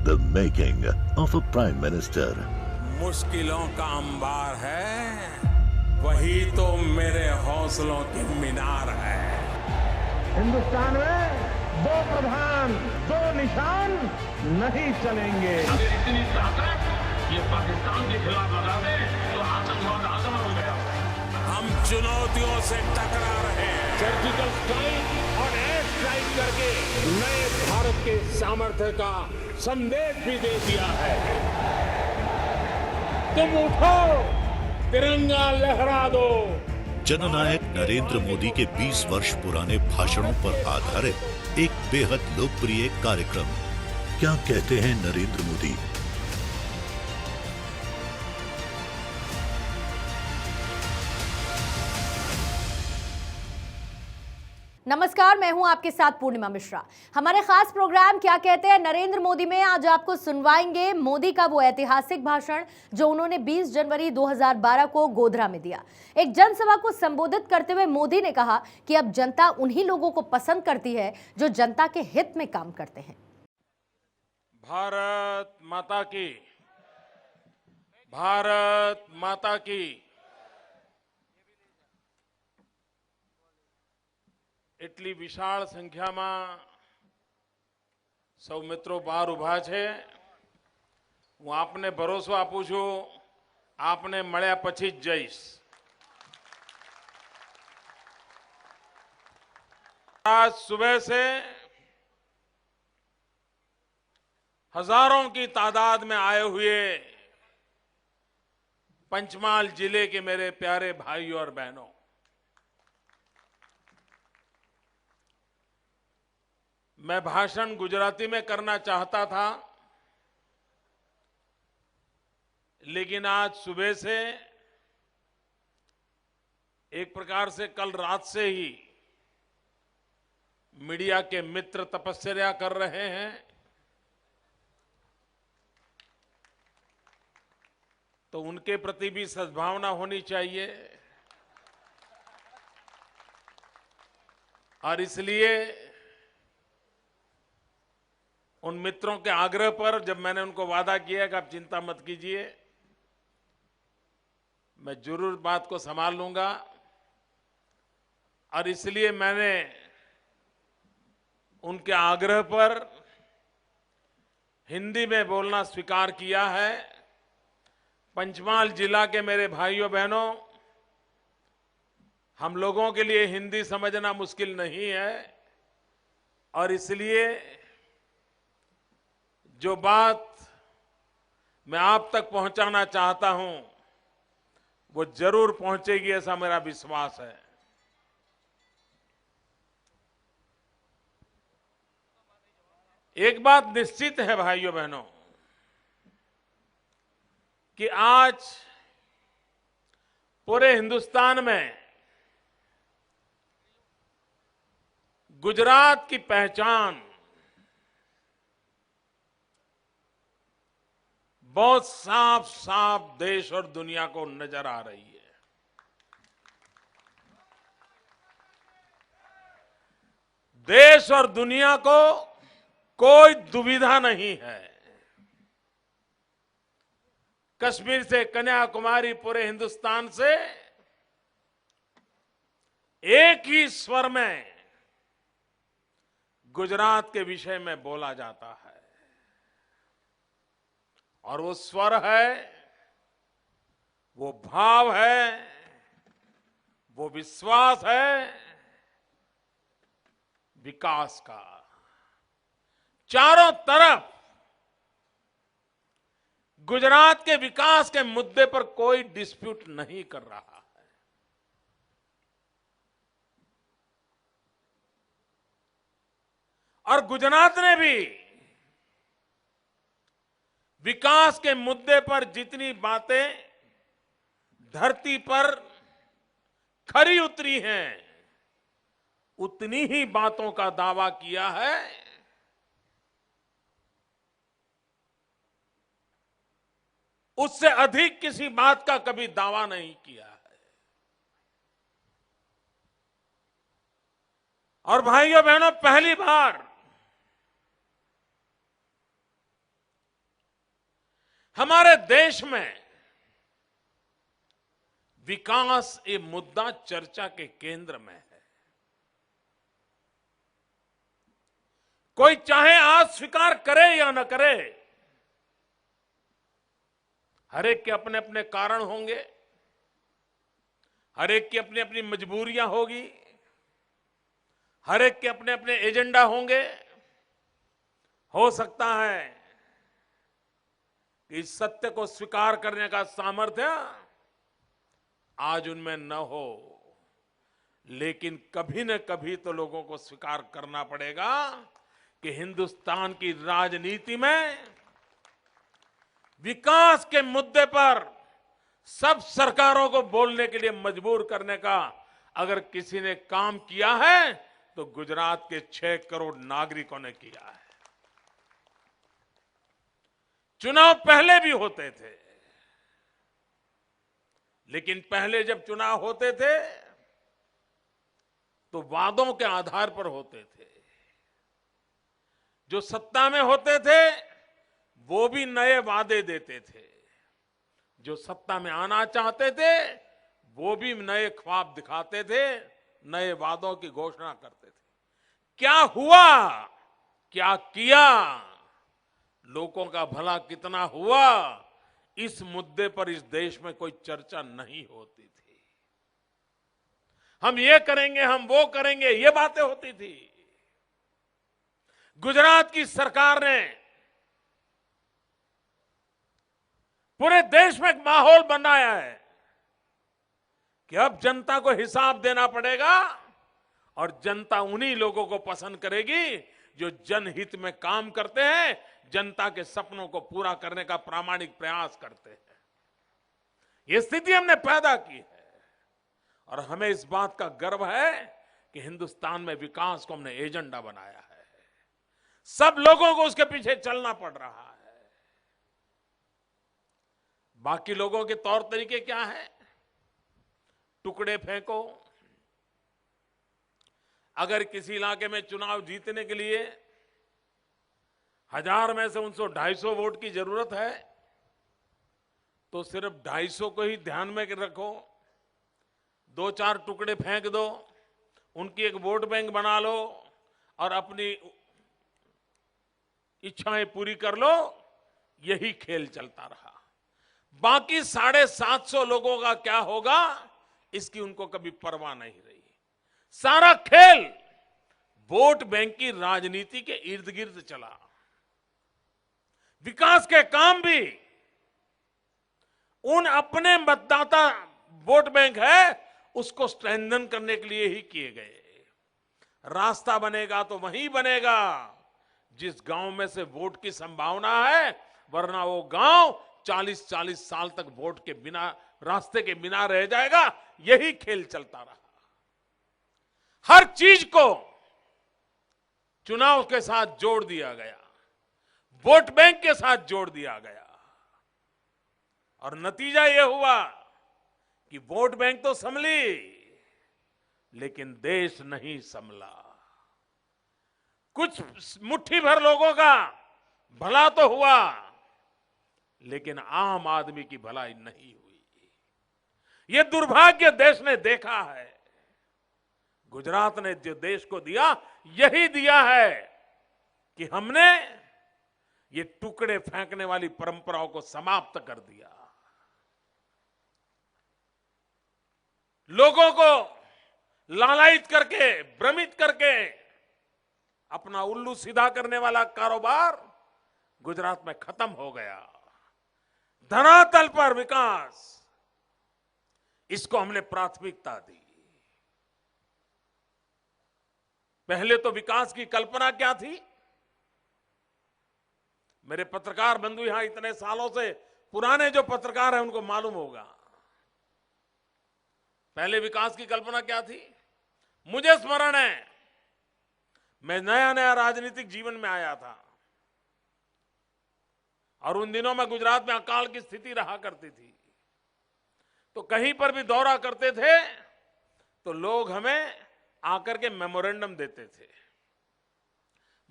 The making of a Prime Minister. मुश्किलों का अंबार है, वही तो मेरे हौसलों की मीनार है। हिंदुस्तान में दो प्रधान दो निशान नहीं चलेंगे। अगर इतनी ताकत ये पाकिस्तान के खिलाफ लगा दे तो आतंकवाद आजाद हो गया। हम चुनौतियों से टकरा रहे हैं। सर्जिकल स्ट्राइक और एयर स्ट्राइक करके नए भारत के सामर्थ्य का संदेश भी दे दिया है। तुम उठो, तिरंगा लहरा दो। जननायक नरेंद्र मोदी के 20 वर्ष पुराने भाषणों पर आधारित एक बेहद लोकप्रिय कार्यक्रम। क्या कहते हैं नरेंद्र मोदी? नमस्कार, मैं हूं आपके साथ पूर्णिमा मिश्रा। हमारे खास प्रोग्राम क्या कहते हैं नरेंद्र मोदी में आज आपको सुनवाएंगे मोदी का वो ऐतिहासिक भाषण जो उन्होंने 20 जनवरी 2012 को गोधरा में दिया। एक जनसभा को संबोधित करते हुए मोदी ने कहा कि अब जनता उन्हीं लोगों को पसंद करती है जो जनता के हित में काम करते हैं। भारत माता की, भारत माता की। એટલી વિશાળ સંખ્યામાં સૌ મિત્રો બહાર ઉભા છે। હું આપને ભરોસો આપું છું, આપને મળ્યા પછી જ જઈશ। आज सुबह से हजारों की तादाद में आए हुए पंचमहाल जिले के मेरे प्यारे भाइयों और बहनों, मैं भाषण गुजराती में करना चाहता था, लेकिन आज सुबह से एक प्रकार से कल रात से ही मीडिया के मित्र तपस्या कर रहे हैं, तो उनके प्रति भी सद्भावना होनी चाहिए। और इसलिए उन मित्रों के आग्रह पर जब मैंने उनको वादा किया कि आप चिंता मत कीजिए, मैं जरूर बात को संभाल लूंगा, और इसलिए मैंने उनके आग्रह पर हिंदी में बोलना स्वीकार किया है। पंचमहाल जिला के मेरे भाइयों बहनों, हम लोगों के लिए हिंदी समझना मुश्किल नहीं है, और इसलिए जो बात मैं आप तक पहुंचाना चाहता हूं वो जरूर पहुंचेगी, ऐसा मेरा विश्वास है। एक बात निश्चित है भाइयों बहनों कि आज पूरे हिंदुस्तान में गुजरात की पहचान बहुत साफ साफ देश और दुनिया को नजर आ रही है। देश और दुनिया को कोई दुविधा नहीं है। कश्मीर से कन्याकुमारी, पूरे हिंदुस्तान से एक ही स्वर में गुजरात के विषय में बोला जाता है, और वो स्वर है, वो भाव है, वो विश्वास है विकास का। चारों तरफ गुजरात के विकास के मुद्दे पर कोई डिस्प्यूट नहीं कर रहा है। और गुजरात ने भी विकास के मुद्दे पर जितनी बातें धरती पर खरी उतरी हैं, उतनी ही बातों का दावा किया है। उससे अधिक किसी बात का कभी दावा नहीं किया है। और भाइयों बहनों, पहली बार हमारे देश में विकास ये मुद्दा चर्चा के केंद्र में है। कोई चाहे आज स्वीकार करे या न करे, हर एक के अपने अपने कारण होंगे, हर एक की अपनी अपनी मजबूरियां होगी, हर एक के अपने अपने एजेंडा होंगे। हो सकता है कि इस सत्य को स्वीकार करने का सामर्थ्य आज उनमें न हो, लेकिन कभी न कभी तो लोगों को स्वीकार करना पड़ेगा कि हिंदुस्तान की राजनीति में विकास के मुद्दे पर सब सरकारों को बोलने के लिए मजबूर करने का अगर किसी ने काम किया है तो गुजरात के 6 करोड़ नागरिकों ने किया है। चुनाव पहले भी होते थे, लेकिन पहले जब चुनाव होते थे तो वादों के आधार पर होते थे। जो सत्ता में होते थे वो भी नए वादे देते थे, जो सत्ता में आना चाहते थे वो भी नए ख्वाब दिखाते थे, नए वादों की घोषणा करते थे। क्या हुआ, क्या किया, लोगों का भला कितना हुआ, इस मुद्दे पर इस देश में कोई चर्चा नहीं होती थी। हम ये करेंगे, हम वो करेंगे, ये बातें होती थी। गुजरात की सरकार ने पूरे देश में एक माहौल बनाया है कि अब जनता को हिसाब देना पड़ेगा और जनता उन्हीं लोगों को पसंद करेगी जो जनहित में काम करते हैं, जनता के सपनों को पूरा करने का प्रामाणिक प्रयास करते हैं। यह स्थिति हमने पैदा की है और हमें इस बात का गर्व है कि हिंदुस्तान में विकास को हमने एजेंडा बनाया है। सब लोगों को उसके पीछे चलना पड़ रहा है। बाकी लोगों के तौर तरीके क्या है? टुकड़े फेंको। अगर किसी इलाके में चुनाव जीतने के लिए 1000 में से 250 वोट की जरूरत है तो सिर्फ 250 को ही ध्यान में रखो, 2-4 टुकड़े फेंक दो, उनकी एक वोट बैंक बना लो और अपनी इच्छाएं पूरी कर लो। यही खेल चलता रहा। बाकी 750 लोगों का क्या होगा इसकी उनको कभी परवाह नहीं रही। सारा खेल वोट बैंक की राजनीति के इर्द गिर्द चला। विकास के काम भी उन अपने मतदाता वोट बैंक है उसको स्ट्रेंथन करने के लिए ही किए गए। रास्ता बनेगा तो वहीं बनेगा जिस गांव में से वोट की संभावना है, वरना वो गांव 40-40 साल तक वोट के बिना, रास्ते के बिना रह जाएगा। यही खेल चलता रहा। हर चीज को चुनाव के साथ जोड़ दिया गया, वोट बैंक के साथ जोड़ दिया गया और नतीजा यह हुआ कि वोट बैंक तो संभली लेकिन देश नहीं संभला। कुछ मुट्ठी भर लोगों का भला तो हुआ लेकिन आम आदमी की भलाई नहीं हुई। यह दुर्भाग्य देश ने देखा है। गुजरात ने जो देश को दिया यही दिया है कि हमने ये टुकड़े फेंकने वाली परंपराओं को समाप्त कर दिया। लोगों को लालायित करके, भ्रमित करके अपना उल्लू सीधा करने वाला कारोबार गुजरात में खत्म हो गया। धरातल पर विकास, इसको हमने प्राथमिकता दी। पहले तो विकास की कल्पना क्या थी? मेरे पत्रकार बंधु यहां इतने सालों से पुराने जो पत्रकार हैं उनको मालूम होगा। पहले विकास की कल्पना क्या थी? मुझे स्मरण है, मैं नया नया राजनीतिक जीवन में आया था और उन दिनों में गुजरात में अकाल की स्थिति रहा करती थी। तो कहीं पर भी दौरा करते थे तो लोग हमें आकर के मेमोरेंडम देते थे,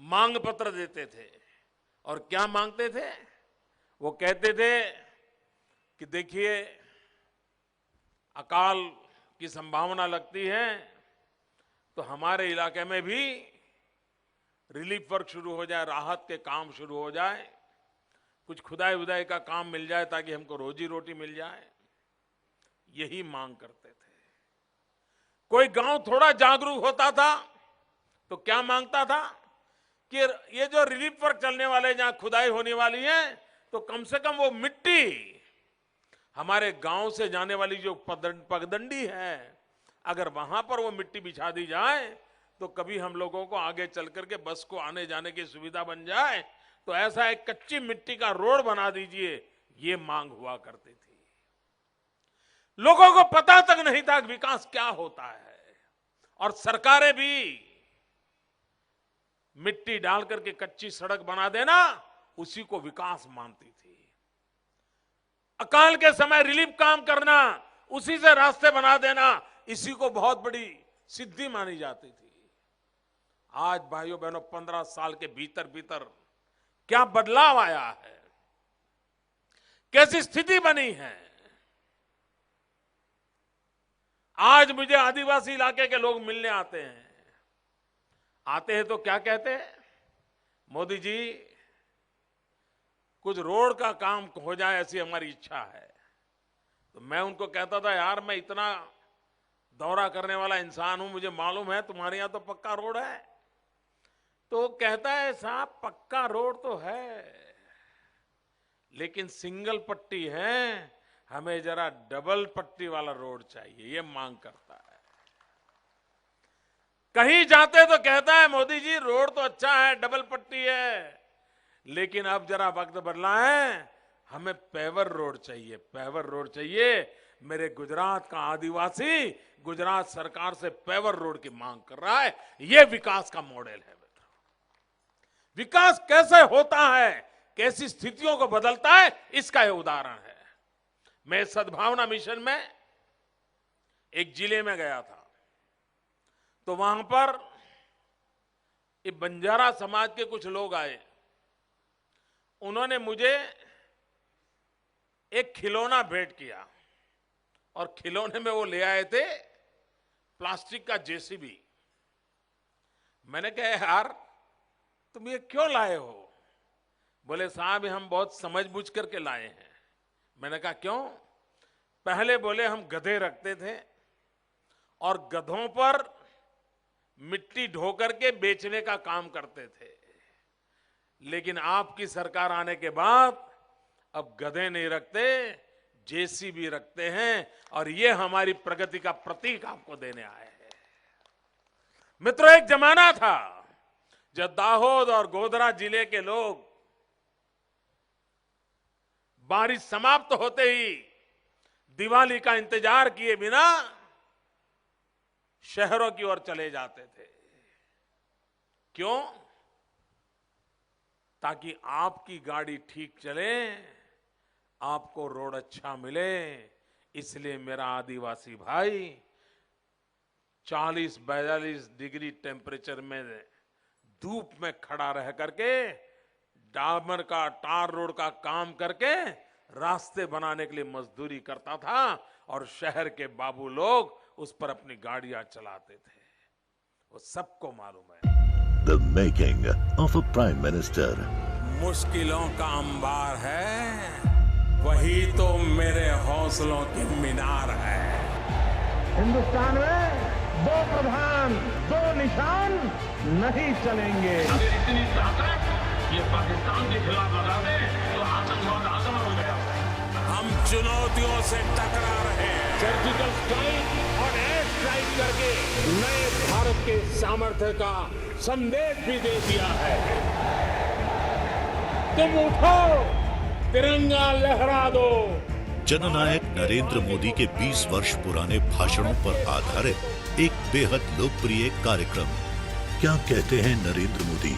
मांग पत्र देते थे। और क्या मांगते थे? वो कहते थे कि देखिए अकाल की संभावना लगती है तो हमारे इलाके में भी रिलीफ वर्क शुरू हो जाए, राहत के काम शुरू हो जाए, कुछ खुदाई उदाई का काम मिल जाए ताकि हमको रोजी रोटी मिल जाए। यही मांग करते थे। कोई गांव थोड़ा जागरूक होता था तो क्या मांगता था कि ये जो रिलीफ वर्क चलने वाले जहां खुदाई होने वाली है तो कम से कम वो मिट्टी हमारे गांव से जाने वाली जो पगडंडी है अगर वहां पर वो मिट्टी बिछा दी जाए तो कभी हम लोगों को आगे चल करके बस को आने जाने की सुविधा बन जाए, तो ऐसा एक कच्ची मिट्टी का रोड बना दीजिए, ये मांग हुआ करती थी। लोगों को पता तक नहीं था कि विकास क्या होता है, और सरकारें भी मिट्टी डाल करके कच्ची सड़क बना देना उसी को विकास मानती थी। अकाल के समय रिलीफ काम करना, उसी से रास्ते बना देना, इसी को बहुत बड़ी सिद्धि मानी जाती थी। आज भाइयों बहनों 15 साल के भीतर भीतर क्या बदलाव आया है, कैसी स्थिति बनी है। आज मुझे आदिवासी इलाके के लोग मिलने आते हैं तो क्या कहते हैं, मोदी जी कुछ रोड का काम हो जाए ऐसी हमारी इच्छा है। तो मैं उनको कहता था यार मैं इतना दौरा करने वाला इंसान हूं, मुझे मालूम है तुम्हारे यहां तो पक्का रोड है। तो कहता है साहब पक्का रोड तो है लेकिन सिंगल पट्टी है, हमें जरा डबल पट्टी वाला रोड चाहिए, ये मांग करता है। कहीं जाते तो कहता है मोदी जी रोड तो अच्छा है, डबल पट्टी है, लेकिन अब जरा वक्त बदला है, हमें पेवर रोड चाहिए, पेवर रोड चाहिए। मेरे गुजरात का आदिवासी गुजरात सरकार से पेवर रोड की मांग कर रहा है। यह विकास का मॉडल है। विकास कैसे होता है, कैसी स्थितियों को बदलता है, इसका यह उदाहरण है। मैं सद्भावना मिशन में एक जिले में गया था, तो वहां पर ये बंजारा समाज के कुछ लोग आए। उन्होंने मुझे एक खिलौना भेंट किया और खिलौने में वो ले आए थे प्लास्टिक का जेसीबी। मैंने कहा यार तुम ये क्यों लाए हो? बोले साहब हम बहुत समझबूझ करके लाए हैं। मैंने कहा क्यों? पहले बोले हम गधे रखते थे और गधों पर मिट्टी ढो करके बेचने का काम करते थे, लेकिन आपकी सरकार आने के बाद अब गधे नहीं रखते, जेसीबी रखते हैं, और ये हमारी प्रगति का प्रतीक आपको देने आए हैं। मित्रों एक जमाना था जब दाहोद और गोधरा जिले के लोग बारिश समाप्त होते ही दिवाली का इंतजार किए बिना शहरों की ओर चले जाते थे। क्यों? ताकि आपकी गाड़ी ठीक चले, आपको रोड अच्छा मिले। इसलिए मेरा आदिवासी भाई 40-42 डिग्री टेम्परेचर में धूप में खड़ा रह करके डामर का टार रोड का काम करके रास्ते बनाने के लिए मजदूरी करता था, और शहर के बाबू लोग उस पर अपनी गाड़ियां चलाते थे। वो सबको मालूम है। The making of a Prime Minister. मुश्किलों का अंबार है, वही तो मेरे हौसलों की मीनार है। हिंदुस्तान में 2 प्रधान 2 निशान नहीं चलेंगे। अगर इतनी ताकत ये पाकिस्तान के खिलाफ लगा दे तो आतंकवाद आसमान हो गया। हम चुनौतियों से टकरा रहे हैं। सर्जिकल स्ट्राइक और एयर स्ट्राइक करके नए भारत के सामर्थ्य का संदेश भी दे दिया है। तुम उठो, तिरंगा लहरा दो। जननायक नरेंद्र मोदी के 20 वर्ष पुराने भाषणों पर आधारित एक बेहद लोकप्रिय कार्यक्रम क्या कहते हैं नरेंद्र मोदी।